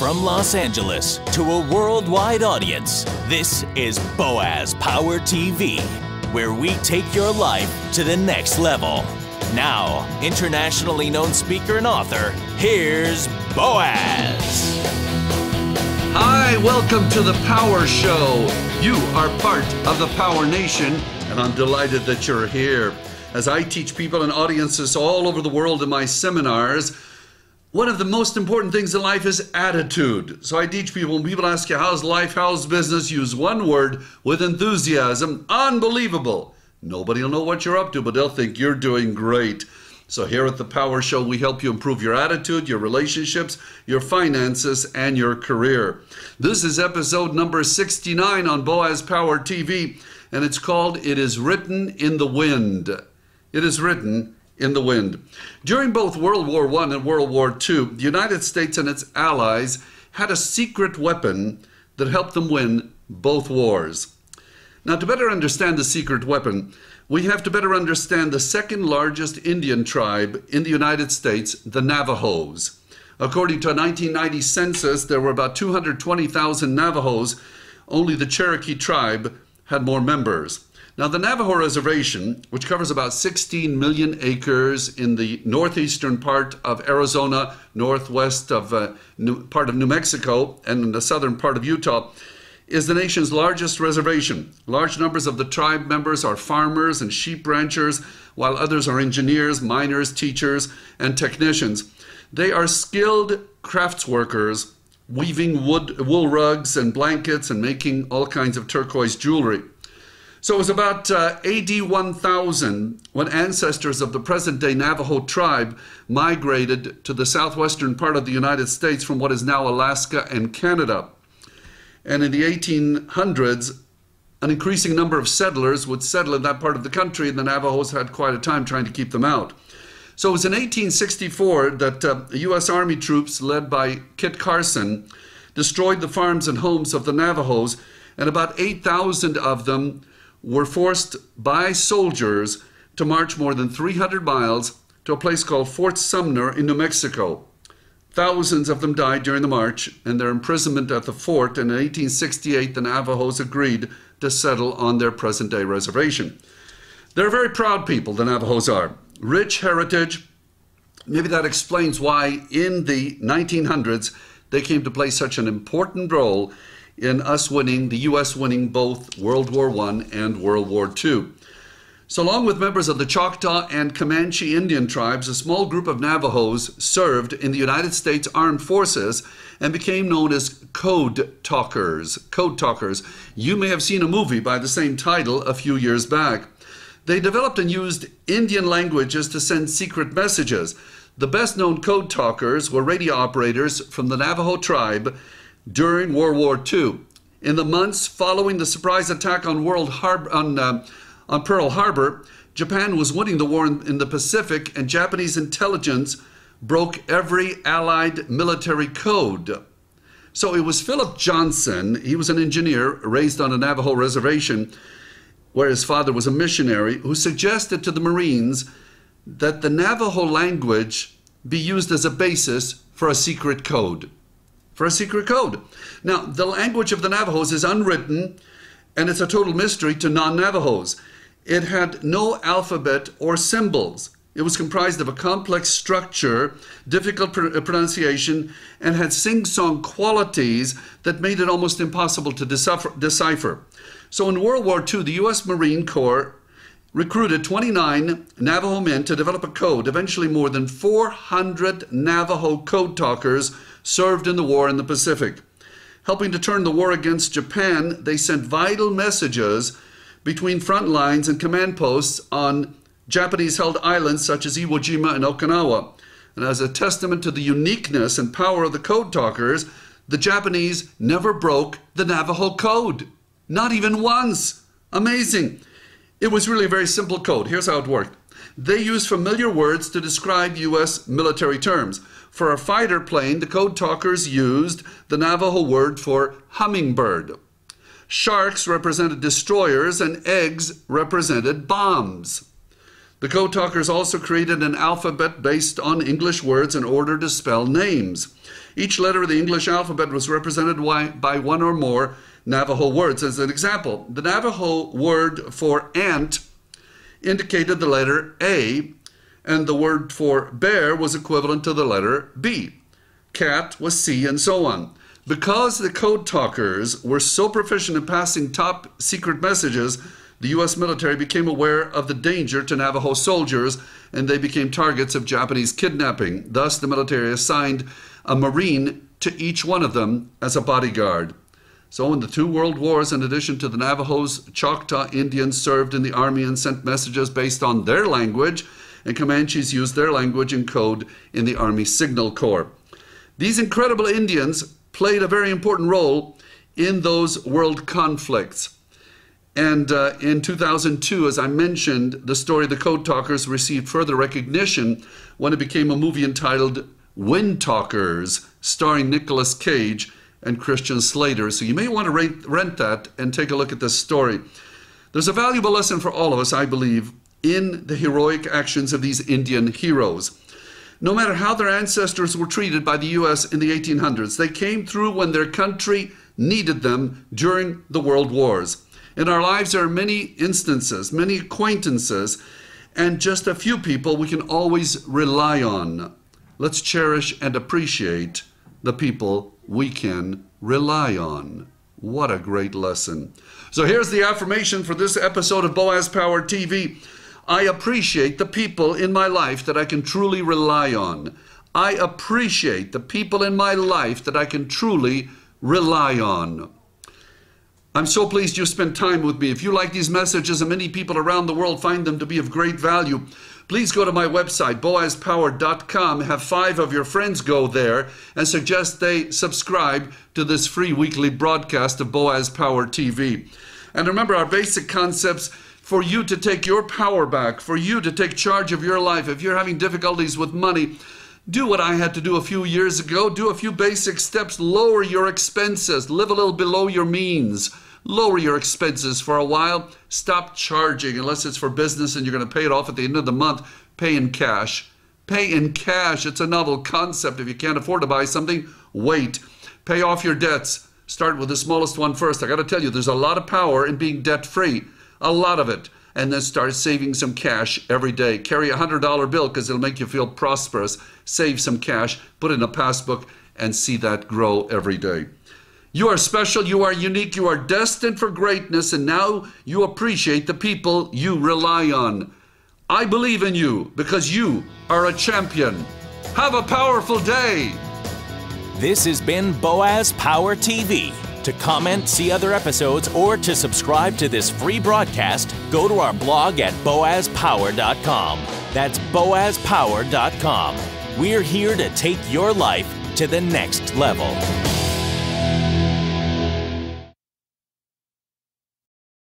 From Los Angeles to a worldwide audience, this is Boaz Power TV, where we take your life to the next level. Now, internationally known speaker and author, here's Boaz. Hi, welcome to the Power Show. You are part of the Power Nation, and I'm delighted that you're here. As I teach people and audiences all over the world in my seminars, one of the most important things in life is attitude. So I teach people, when people ask you, how's life, how's business, use one word with enthusiasm: unbelievable. Nobody will know what you're up to, but they'll think you're doing great. So here at the Power Show, we help you improve your attitude, your relationships, your finances, and your career. This is episode number 69 on Boaz Power TV, and it's called It Is Written in the Wind. It is written in the wind. During both World War I and World War II, the United States and its allies had a secret weapon that helped them win both wars. Now, to better understand the secret weapon, we have to better understand the second largest Indian tribe in the United States, the Navajos. According to a 1990 census, there were about 220,000 Navajos. Only the Cherokee tribe had more members. Now, the Navajo reservation, which covers about 16 million acres in the northeastern part of Arizona, northwest of part of New Mexico, and in the southern part of Utah, is the nation's largest reservation. Large numbers of the tribe members are farmers and sheep ranchers, while others are engineers, miners, teachers, and technicians. They are skilled craftsworkers, weaving wool rugs and blankets and making all kinds of turquoise jewelry. So it was about AD 1000 when ancestors of the present-day Navajo tribe migrated to the southwestern part of the United States from what is now Alaska and Canada. And in the 1800s, an increasing number of settlers would settle in that part of the country, and the Navajos had quite a time trying to keep them out. So it was in 1864 that the U.S. Army troops, led by Kit Carson, destroyed the farms and homes of the Navajos, and about 8,000 of them were forced by soldiers to march more than 300 miles to a place called Fort Sumner in New Mexico. Thousands of them died during the march and their imprisonment at the fort, and in 1868 the Navajos agreed to settle on their present-day reservation. They're very proud people, the Navajos are. Rich heritage. Maybe that explains why in the 1900s they came to play such an important role in us winning, the U.S. winning both World War I and World War II. So along with members of the Choctaw and Comanche Indian tribes, a small group of Navajos served in the United States Armed Forces and became known as Code Talkers. Code Talkers. You may have seen a movie by the same title a few years back. They developed and used Indian languages to send secret messages. The best known Code Talkers were radio operators from the Navajo tribe during World War II. In the months following the surprise attack on Pearl Harbor, Japan was winning the war in the Pacific, and Japanese intelligence broke every Allied military code. So it was Philip Johnson, he was an engineer raised on a Navajo reservation where his father was a missionary, who suggested to the Marines that the Navajo language be used as a basis for a secret code. Now, the language of the Navajos is unwritten, and it's a total mystery to non-Navajos. It had no alphabet or symbols. It was comprised of a complex structure, difficult pronunciation, and had sing-song qualities that made it almost impossible to decipher. So in World War II, the U.S. Marine Corps recruited 29 Navajo men to develop a code. Eventually, more than 400 Navajo code talkers served in the war in the Pacific. Helping to turn the war against Japan, they sent vital messages between front lines and command posts on Japanese-held islands such as Iwo Jima and Okinawa. And as a testament to the uniqueness and power of the code talkers, the Japanese never broke the Navajo code. Not even once. Amazing. It was really a very simple code. Here's how it worked. They used familiar words to describe U.S. military terms. For a fighter plane, the code talkers used the Navajo word for hummingbird. Sharks represented destroyers, and eggs represented bombs. The code talkers also created an alphabet based on English words in order to spell names. Each letter of the English alphabet was represented by one or more Navajo words. As an example, the Navajo word for ant indicated the letter A, and the word for bear was equivalent to the letter B. Cat was C, and so on. Because the code talkers were so proficient in passing top secret messages, the U.S. military became aware of the danger to Navajo soldiers, and they became targets of Japanese kidnapping. Thus, the military assigned a Marine to each one of them as a bodyguard. So in the two world wars, in addition to the Navajos, Choctaw Indians served in the army and sent messages based on their language, and Comanches used their language and code in the Army Signal Corps. These incredible Indians played a very important role in those world conflicts. And in 2002, as I mentioned, the story of the Code Talkers received further recognition when it became a movie entitled Wind Talkers, starring Nicolas Cage and Christian Slater. So you may want to rent that and take a look at this story. There's a valuable lesson for all of us, I believe, in the heroic actions of these Indian heroes. No matter how their ancestors were treated by the U.S. in the 1800s, they came through when their country needed them during the world wars. In our lives, there are many instances, many acquaintances, and just a few people we can always rely on. Let's cherish and appreciate the people we can rely on. What a great lesson. So here's the affirmation for this episode of Boaz Power TV. I appreciate the people in my life that I can truly rely on. I appreciate the people in my life that I can truly rely on. I'm so pleased you spent time with me. If you like these messages and many people around the world find them to be of great value, please go to my website, boazpower.com. Have 5 of your friends go there and suggest they subscribe to this free weekly broadcast of Boaz Power TV. And remember our basic concepts for you to take your power back, for you to take charge of your life. If you're having difficulties with money, do what I had to do a few years ago. Do a few basic steps. Lower your expenses. Live a little below your means. Lower your expenses for a while. Stop charging unless it's for business and you're going to pay it off at the end of the month. Pay in cash. Pay in cash. It's a novel concept. If you can't afford to buy something, wait. Pay off your debts. Start with the smallest one first. I got to tell you, there's a lot of power in being debt-free. A lot of it. And then start saving some cash every day. Carry a $100 bill because it'll make you feel prosperous. Save some cash, put it in a passbook, and see that grow every day. You are special, you are unique, you are destined for greatness, and now you appreciate the people you rely on. I believe in you because you are a champion. Have a powerful day. This has been Boaz Power TV. To comment, see other episodes, or to subscribe to this free broadcast, go to our blog at boazpower.com. That's boazpower.com. We're here to take your life to the next level.